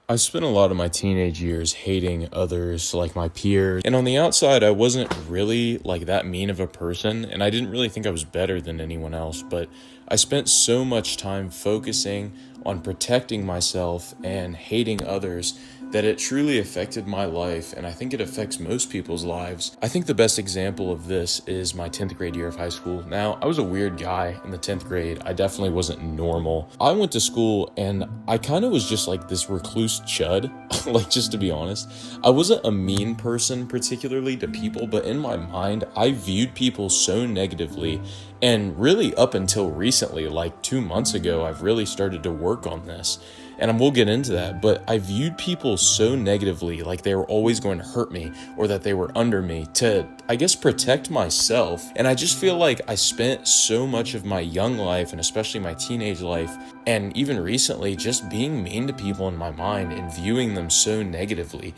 I spent a lot of my teenage years hating others, like my peers. And on the outside, I wasn't really like that mean of a person, and I didn't really think I was better than anyone else. But I spent so much time focusing on protecting myself and hating others that it truly affected my life, and I think it affects most people's lives. I think the best example of this is my 10th grade year of high school. Now, I was a weird guy in the 10th grade. I definitely wasn't normal. I went to school and I kind of was just like this recluse chud, like just to be honest. I wasn't a mean person particularly to people, but in my mind, I viewed people so negatively. And really up until recently, like 2 months ago, I've really started to work on this. And we'll get into that, but I viewed people so negatively, like they were always going to hurt me or that they were under me to, I guess, protect myself. And I just feel like I spent so much of my young life and especially my teenage life and even recently just being mean to people in my mind and viewing them so negatively.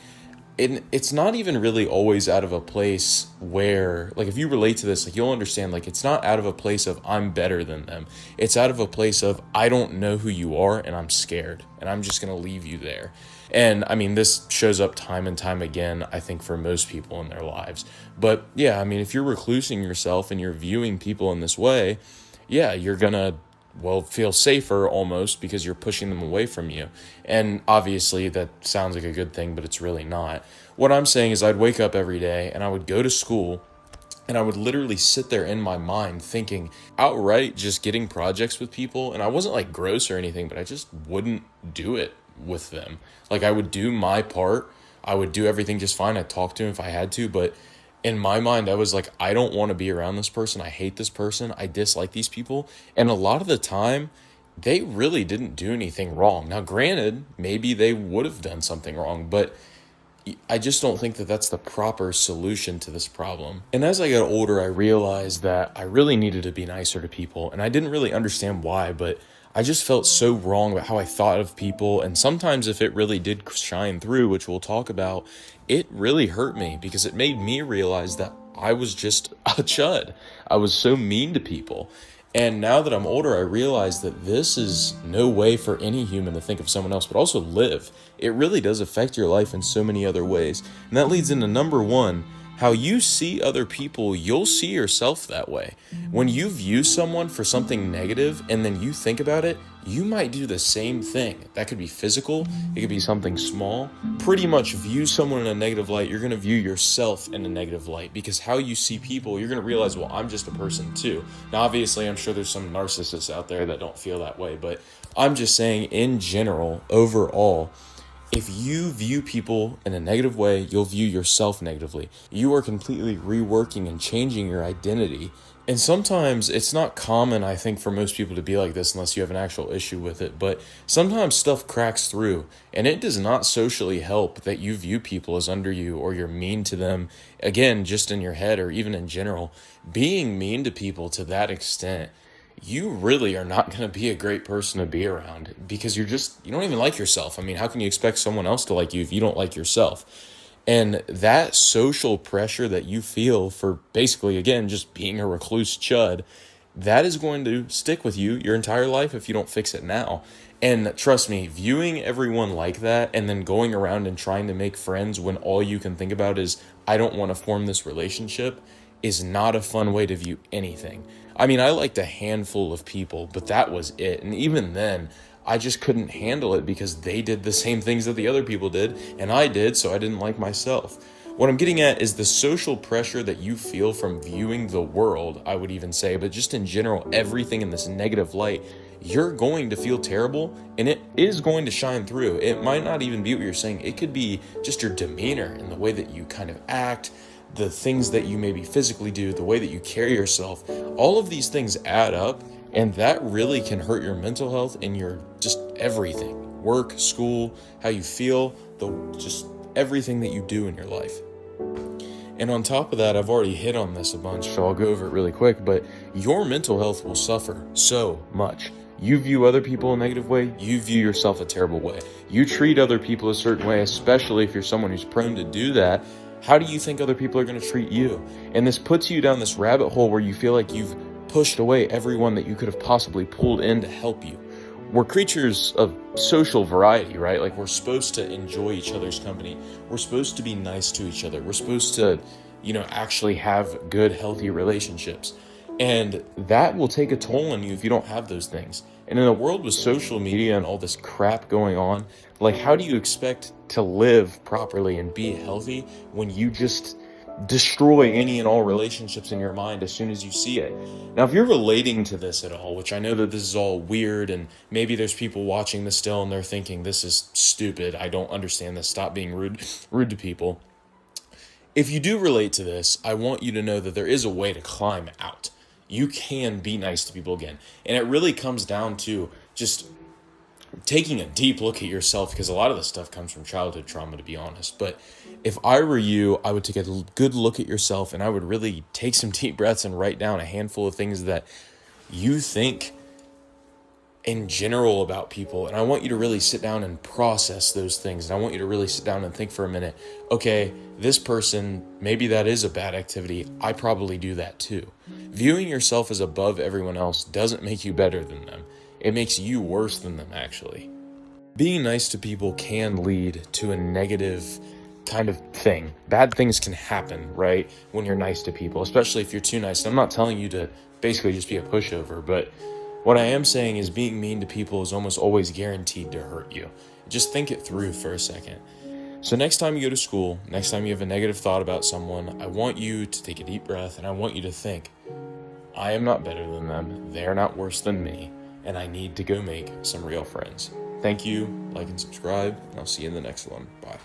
It's not even really always out of a place where, like, if you relate to this, like, you'll understand, like, it's not out of a place of I'm better than them. It's out of a place of I don't know who you are and I'm scared and I'm just going to leave you there. And I mean, this shows up time and time again, I think, for most people in their lives. But yeah, I mean, if you're reclusing yourself and you're viewing people in this way, yeah, you're going to feel safer almost because you're pushing them away from you. And obviously that sounds like a good thing, but it's really not. What I'm saying is I'd wake up every day and I would go to school and I would literally sit there in my mind thinking outright just getting projects with people. And I wasn't like gross or anything, but I just wouldn't do it with them. Like I would do my part. I would do everything just fine. I'd talk to him if I had to, but in my mind, I was like, I don't want to be around this person. I hate this person. I dislike these people. And a lot of the time, they really didn't do anything wrong. Now, granted, maybe they would have done something wrong, but I just don't think that that's the proper solution to this problem. And as I got older, I realized that I really needed to be nicer to people. And I didn't really understand why, but I just felt so wrong about how I thought of people. And sometimes if it really did shine through, which we'll talk about, it really hurt me because it made me realize that I was just a chud. I was so mean to people. And now that I'm older, I realize that this is no way for any human to think of someone else, but also live. It really does affect your life in so many other ways. And that leads into number one, how you see other people, you'll see yourself that way. When you view someone for something negative and then you think about it, you might do the same thing. That could be physical, it could be something small. Pretty much view someone in a negative light, you're going to view yourself in a negative light because how you see people, you're going to realize, well, I'm just a person too. Now, obviously, I'm sure there's some narcissists out there that don't feel that way, but I'm just saying in general, overall, if you view people in a negative way, you'll view yourself negatively. You are completely reworking and changing your identity. And sometimes it's not common, I think, for most people to be like this unless you have an actual issue with it. But sometimes stuff cracks through, and it does not socially help that you view people as under you or you're mean to them. Again, just in your head or even in general, being mean to people to that extent, you really are not going to be a great person to be around because you don't even like yourself. I mean, how can you expect someone else to like you if you don't like yourself? And that social pressure that you feel for basically, again, just being a recluse chud, that is going to stick with you your entire life if you don't fix it now. And trust me, viewing everyone like that and then going around and trying to make friends when all you can think about is, I don't want to form this relationship, is not a fun way to view anything. I mean, I liked a handful of people, but that was it. And even then, I just couldn't handle it because they did the same things that the other people did, and I did, so I didn't like myself. What I'm getting at is the social pressure that you feel from viewing the world, I would even say, but just in general, everything in this negative light, you're going to feel terrible, and it is going to shine through. It might not even be what you're saying. It could be just your demeanor and the way that you kind of act, the things that you maybe physically do, the way that you carry yourself. All of these things add up, and that really can hurt your mental health and your just everything. Work, school, how you feel, just everything that you do in your life. And on top of that, I've already hit on this a bunch, so I'll go over it really quick, but your mental health will suffer so much. You view other people a negative way, you view yourself a terrible way. You treat other people a certain way, especially if you're someone who's prone to do that. How do you think other people are going to treat you? And this puts you down this rabbit hole where you feel like you've pushed away everyone that you could have possibly pulled in to help you. we're creatures of social variety, right? Like, we're supposed to enjoy each other's company. We're supposed to be nice to each other. We're supposed to, actually have good, healthy relationships. And that will take a toll on you if you don't have those things. And in a world with social media and all this crap going on, like, how do you expect to live properly and be healthy when you just destroy any and all relationships in your mind as soon as you see it? Now, if you're relating to this at all, which I know that this is all weird, and maybe there's people watching this still and they're thinking, this is stupid, I don't understand this, stop being rude to people. If you do relate to this, I want you to know that there is a way to climb out. You can be nice to people again. And it really comes down to just taking a deep look at yourself, because a lot of this stuff comes from childhood trauma, to be honest. But if I were you, I would take a good look at yourself, and I would really take some deep breaths and write down a handful of things that you think in general about people. And I want you to really sit down and process those things. And I want you to really sit down and think for a minute, okay, this person, maybe that is a bad activity. I probably do that too. Viewing yourself as above everyone else doesn't make you better than them. It makes you worse than them, actually. Being nice to people can lead to a negative kind of thing. Bad things can happen, right, when you're nice to people, especially if you're too nice. And I'm not telling you to basically just be a pushover, but what I am saying is being mean to people is almost always guaranteed to hurt you. Just think it through for a second. So next time you go to school, next time you have a negative thought about someone, I want you to take a deep breath, and I want you to think, I am not better than them, they're not worse than me, and I need to go make some real friends. Thank you, like and subscribe, and I'll see you in the next one. Bye.